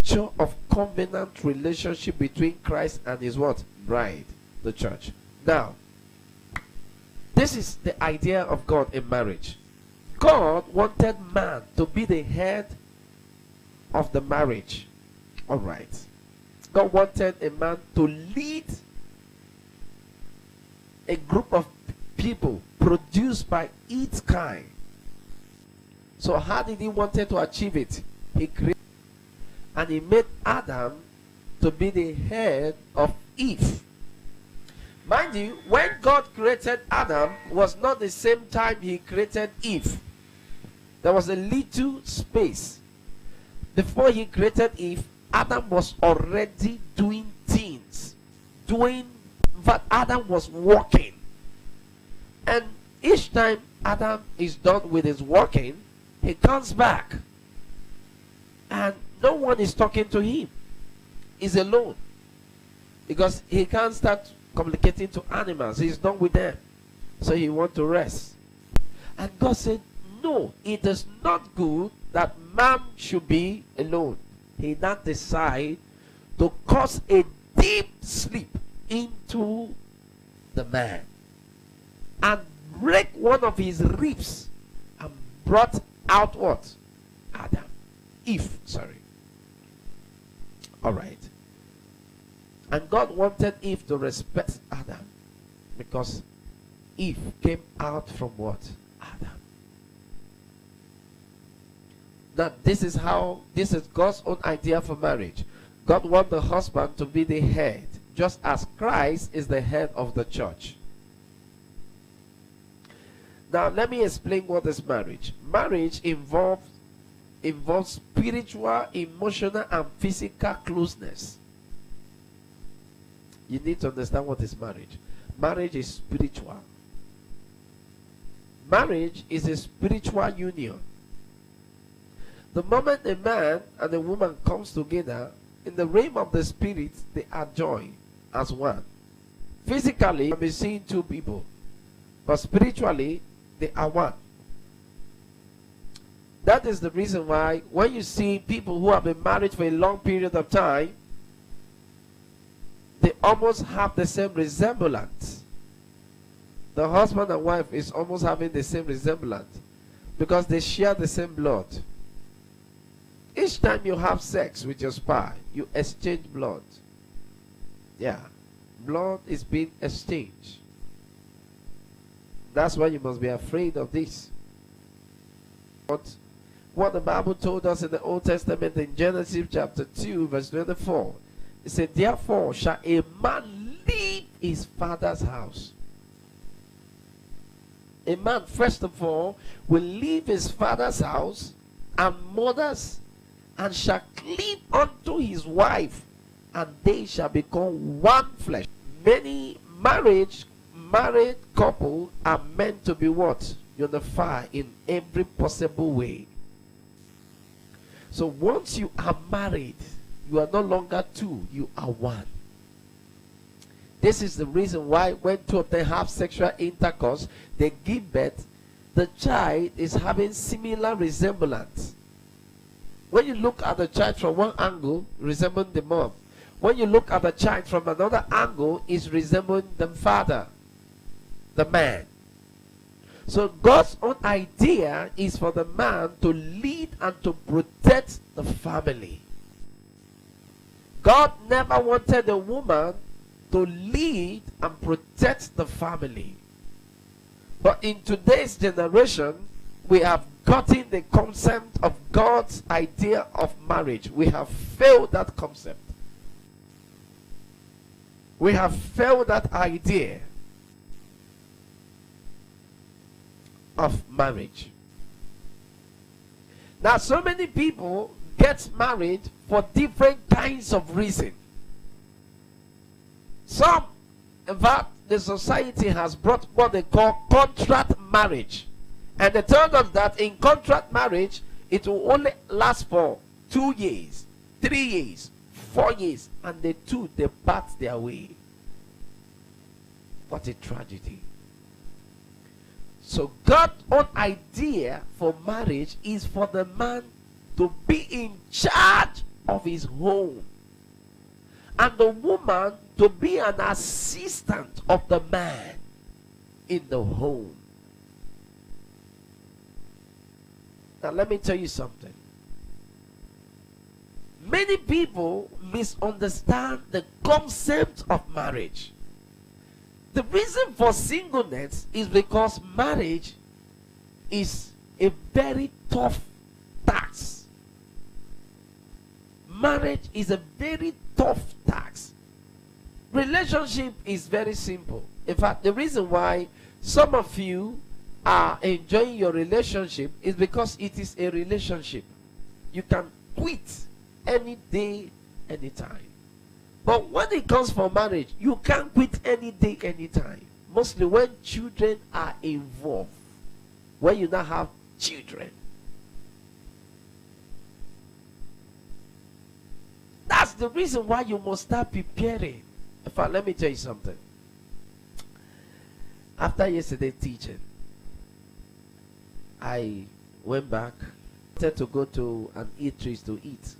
picture of covenant relationship between Christ and his what? Bride, the church. Now, this is the idea of God in marriage. God wanted man to be the head of the marriage. All right. God wanted a man to lead a group of people produced by its kind. So how did he want to achieve it? He created, and he made Adam to be the head of Eve. Mind you, when God created Adam, was not the same time he created Eve. There was a little space. Before he created Eve, Adam was already doing things. But Adam was walking. And each time Adam is done with his walking, he comes back. And no one is talking to him. He's alone. Because he can't start communicating to animals. He's done with them. So he wants to rest. And God said, no, it is not good that man should be alone. He then decided to cause a deep sleep into the man and break one of his ribs and brought out what? Adam. Eve, sorry. All right. And God wanted Eve to respect Adam because Eve came out from what? Adam. Now this is God's own idea for marriage. God wants the husband to be the head, just as Christ is the head of the church. Now let me explain what is marriage. Marriage involves spiritual, emotional, and physical closeness. You need to understand what is marriage. Marriage is spiritual. Marriage is a spiritual union. The moment a man and a woman comes together, in the realm of the spirit, they are joined as one. Physically, you can be seeing two people, but spiritually, they are one. That is the reason why when you see people who have been married for a long period of time, they almost have the same resemblance. The husband and wife is almost having the same resemblance because they share the same blood. Each time you have sex with your spouse, you exchange blood. Yeah, blood is being exchanged. That's why you must be afraid of this. What the Bible told us in the Old Testament in Genesis chapter 2 verse 24. It said, therefore shall a man leave his father's house. A man, first of all, will leave his father's house and mother's, and shall cleave unto his wife, and they shall become one flesh. Many married couple are meant to be what? Unified in every possible way. So once you are married, you are no longer two, you are one. This is the reason why when two of them have sexual intercourse, they give birth, the child is having similar resemblance. When you look at the child from one angle, resembling the mom. When you look at the child from another angle, is resembling the father, the man. So God's own idea is for the man to lead and to protect the family. God never wanted a woman to lead and protect the family. But in today's generation, we have gotten the concept of God's idea of marriage. We have failed that concept. We have failed that idea of marriage. Now, so many people get married for different kinds of reasons. Some, in fact, the society has brought what they call contract marriage. And they told us that in contract marriage, it will only last for 2 years, 3 years, 4 years. And the two, they part their way. What a tragedy. So God's own idea for marriage is for the man to be in charge of his home, and the woman to be an assistant of the man in the home. Now let me tell you something. Many people misunderstand the concept of marriage. The reason for singleness is because marriage is a very tough task. Marriage is a very tough task. Relationship is very simple. In fact, the reason why some of you are enjoying your relationship is because it is a relationship. You can quit any day, anytime. But when it comes for marriage, you can't quit any day, anytime. Mostly when children are involved. When you now have children. That's the reason why you must start preparing. In fact, let me tell you something. After yesterday's teaching, I went back, wanted to go to an eatery to eat.